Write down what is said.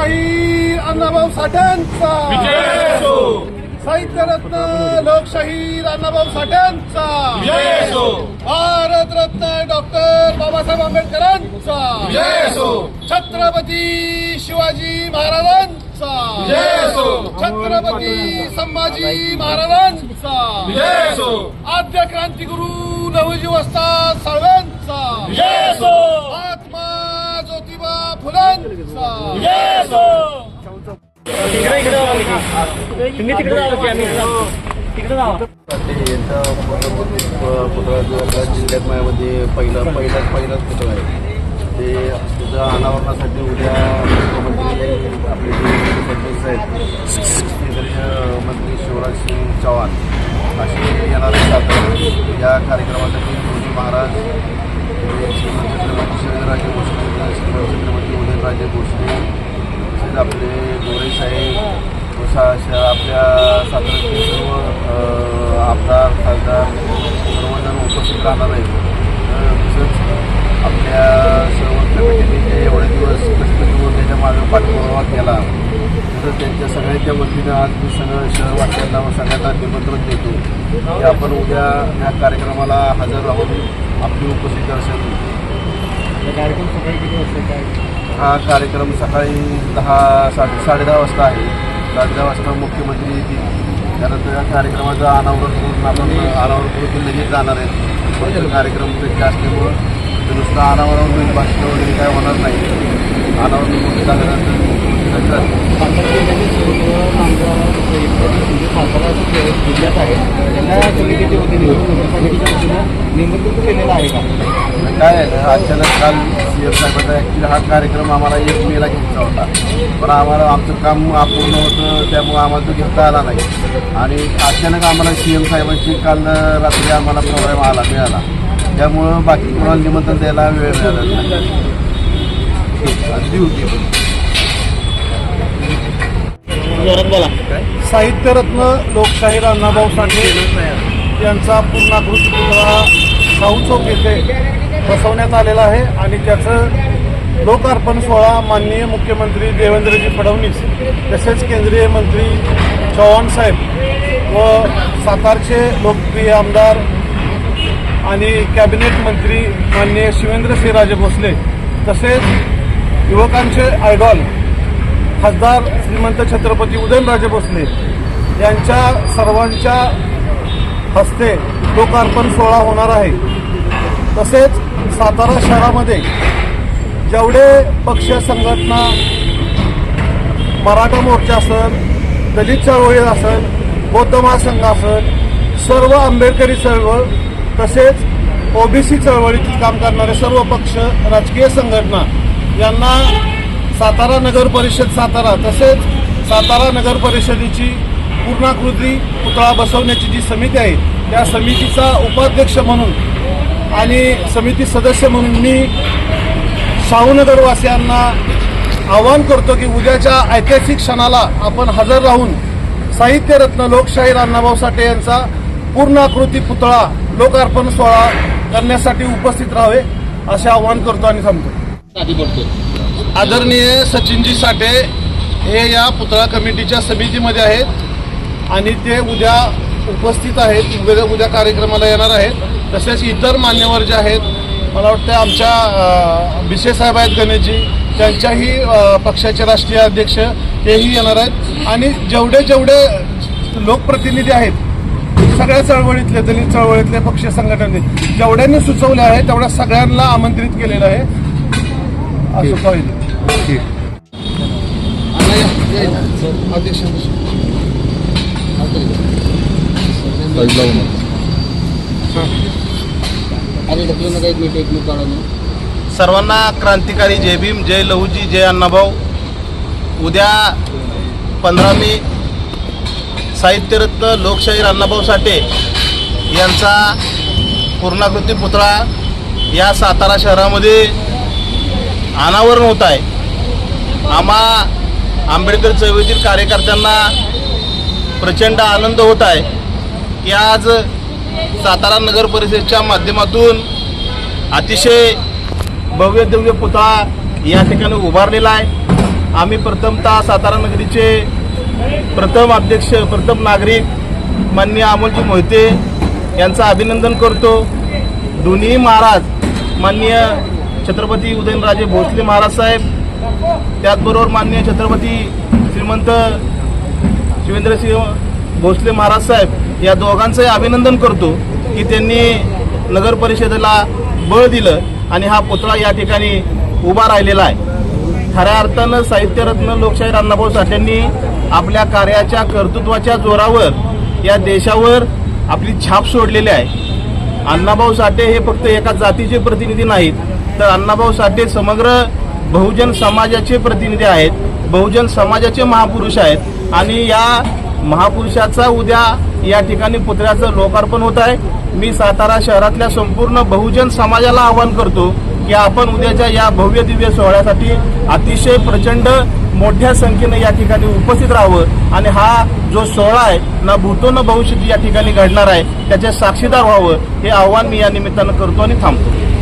लोकशाहीर अण्णाभाऊ साठ्यांचा विजय असो. साहित्यरत्न लोकशाहीर अण्णाभाऊ साठ्यांचा विजय असो. भारतरत्न डॉक्टर बाबासाहेब आंबेडकरांचा विजय असो. छत्रपती शिवाजी महाराजांचा विजय असो. छत्रपती संभाजी महाराजांचा विजय असो. आद्य क्रांतिगुरु नवजी वस्ताद साळव्यांचा विजय असो. महात्मा ज्योतिबा फुलांचा विजय असो. यांचा पुतळा जो आपल्या जिल्ह्यात माझ्यामध्ये पहिलाच पुतळा आहे. ते तुझं अनावरणासाठी उद्या मुख्यमंत्री आपले जे फडणवीस आहेत, केंद्रीय मंत्री शिवराज सिंग चौहान असे येणारे सातारा या कार्यक्रमासाठी मोदी महाराज, छत्रपती शिवाजीराजे भोसले, छत्रपती उदयनराजे भोसले, तसेच आपले गोरे साहेब, अशा आपल्या साताऱ्यातील सर्व आमदार खासदार सर्वजण उपस्थित राहणार आहेत. तसंच आपल्या सर्व कमिटीने जे एवढे दिवस कष्ट करून त्याच्या मागे पाठपुरावा केला, तसंच त्यांच्या सगळ्यांच्या वतीनं आज मी सगळं शहरवासियांना व सगळ्यांना निमंत्रण देतो की आपण उद्या या कार्यक्रमाला हजर राहून आपली उपस्थिती असेल. कार्यक्रम सकाळी किती वाजता काय? हा कार्यक्रम सकाळी 10-10:30 वाजता आहे. 10:30 वाजता मुख्यमंत्री येतील. त्यानंतर या कार्यक्रमाचं अनावरण करून आपण अनावरण करून लगेच जाणार आहेत. कार्यक्रम असल्यामुळं नुसतं अनावरण होईल, भाषण वगैरे काय होणार नाही. अनावरण करून झाल्यानंतर सातारा जिल्ह्याचे सर्व आमदार म्हणजे सातारा जिल्ह्यात आहे त्यांना समितीच्या वतीने नगरपालिकेच्या वतीनं निमंत्रित केलेलं आहे का? काय आहे ना, अचानक काल CM साहेबांचा ॲक्च्युली हा कार्यक्रम आम्हाला 1 मेला घ्यायचा होता, पण आम्हाला आमचं काम अपूर्ण होतं, त्यामुळे आम्हाला तो घेता आला नाही. आणि अचानक आम्हाला CM साहेबांची काल रात्री आम्हाला प्रोग्राम मिळाला, त्यामुळं बाकी कोणाला निमंत्रण द्यायला वेळ मिळाला नाही. साहित्यरत्न लोकशाहीर अण्णाभाऊ साठे यांचा पूर्णाकृती पुतळा शाहू चौक येथे बसवण्यात आलेला आहे आणि त्याचं लोकार्पण सोहळा माननीय मुख्यमंत्री देवेंद्रजी फडणवीस तसेच केंद्रीय मंत्री चव्हाण साहेब व सातारचे लोकप्रिय आमदार आणि कॅबिनेट मंत्री माननीय शिवेंद्रसिंहराजे भोसले तसेच युवकांचे आयडॉल खासदार श्रीमंत छत्रपती उदयनराजे भोसले यांच्या सर्वांच्या हस्ते लोकार्पण सोहळा होणार आहे. तसेच सातारा शहरामध्ये जेवढे पक्ष संघटना, मराठा मोर्चा असेल, दलित चळवळी असेल, बौद्ध महासंघ असेल, सर्व आंबेडकरी चळवळ तसेच OBC चळवळीत काम करणारे सर्व पक्ष, राजकीय संघटना यांना सातारा नगर परिषद सातारा तसेच सातारा नगर परिषदेची पूर्णाकृती पुतळा बसवण्याची जी समिती आहे त्या समितीचा उपाध्यक्ष म्हणून आणि समिती सदस्य म्हणून मी शाहूनगरवासियांना आवाहन करतो की उद्याच्या ऐतिहासिक क्षणाला आपण हजर राहून साहित्यरत्न लोकशाहीर अण्णाभाऊ साठे यांचा पूर्णाकृती पुतळा लोकार्पण सोहळा करण्यासाठी उपस्थित राहावे असे आवाहन करतो आणि थांबतो. आदरणीय सचिनजी साठे हे या पुतळा कमिटीच्या समितीमध्ये आहेत आणि ते उद्या उपस्थित आहेत, उद्या कार्यक्रमाला येणार आहेत. तसेच इतर मान्यवर जे आहेत, मला वाटतं आमच्या भिसे साहेब आहेत गणेशजी, त्यांच्याही पक्षाचे राष्ट्रीय अध्यक्ष तेही येणार आहेत. आणि जेवढे लोकप्रतिनिधी आहेत सगळ्या चळवळीतले, दलित चळवळीतले, पक्ष संघटनेतले जेवढ्यांनी सुचवले आहे तेवढ्या सगळ्यांना आमंत्रित केलेलं आहे असं पाहिजे. सर्वांना क्रांतिकारी जय भीम, जय लहूजी, जय अण्णाभाऊ. उद्या 15 मे साहित्यरत्न लोकशाहीर अण्णाभाऊ साठे यांचा पूर्णाकृती पुतळा या सातारा शहरामध्ये अनावरण होत आहे. आम्हा आंबेडकर चळवळीतील कार्यकर्त्यांना प्रचंड आनंद होत आहे की आज सातारा नगर परिषदेच्या माध्यमातून अतिशय भव्य दिव्य पुतळा या ठिकाणी उभारलेला आहे आम्ही प्रथमतः सातारा नगरीचे प्रथम अध्यक्ष प्रथम नागरिक माननीय अमोलजी मोहिते यांचं अभिनंदन करतो. दोन्ही महाराज माननीय छत्रपती उदयनराजे भोसले महाराज साहेब, त्याचबरोबर माननीय छत्रपती श्रीमंत शिवेंद्रसिंह भोसले महाराज साहेब या दोघांचंही अभिनंदन करतो की त्यांनी नगर परिषदेला बळ दिलं आणि हा पुतळा या ठिकाणी उभा राहिलेला आहे. खऱ्या अर्थानं साहित्यरत्न लोकशाहीर अण्णाभाऊ साठेंनी आपल्या कार्याच्या कर्तृत्वाच्या जोरावर या देशावर आपली छाप सोडलेली आहे. अण्णाभाऊ साठे हे फक्त एका जातीचे प्रतिनिधी नाहीत, तर अण्णाभाऊ साठे समग्र बहुजन समाजाचे प्रतिनिधी आहेत, बहुजन समाजाचे महापुरुष आहेत आणि या महापुरुषाचा उद्या या ठिकाणी पुतळ्याचं लोकार्पण होत आहे. मी सातारा शहरातल्या संपूर्ण बहुजन समाजाला आवाहन करतो की आपण उद्याच्या या भव्य दिव्य सोहळ्यासाठी अतिशय प्रचंड मोठ्या संख्येने या ठिकाणी उपस्थित राहावं आणि हा जो सोहळा आहे ना भूतो न भविष्यती या ठिकाणी घडणार आहे त्याचे साक्षीदार व्हावं हे आव्हान मी या निमित्तानं करतो आणि थांबतो.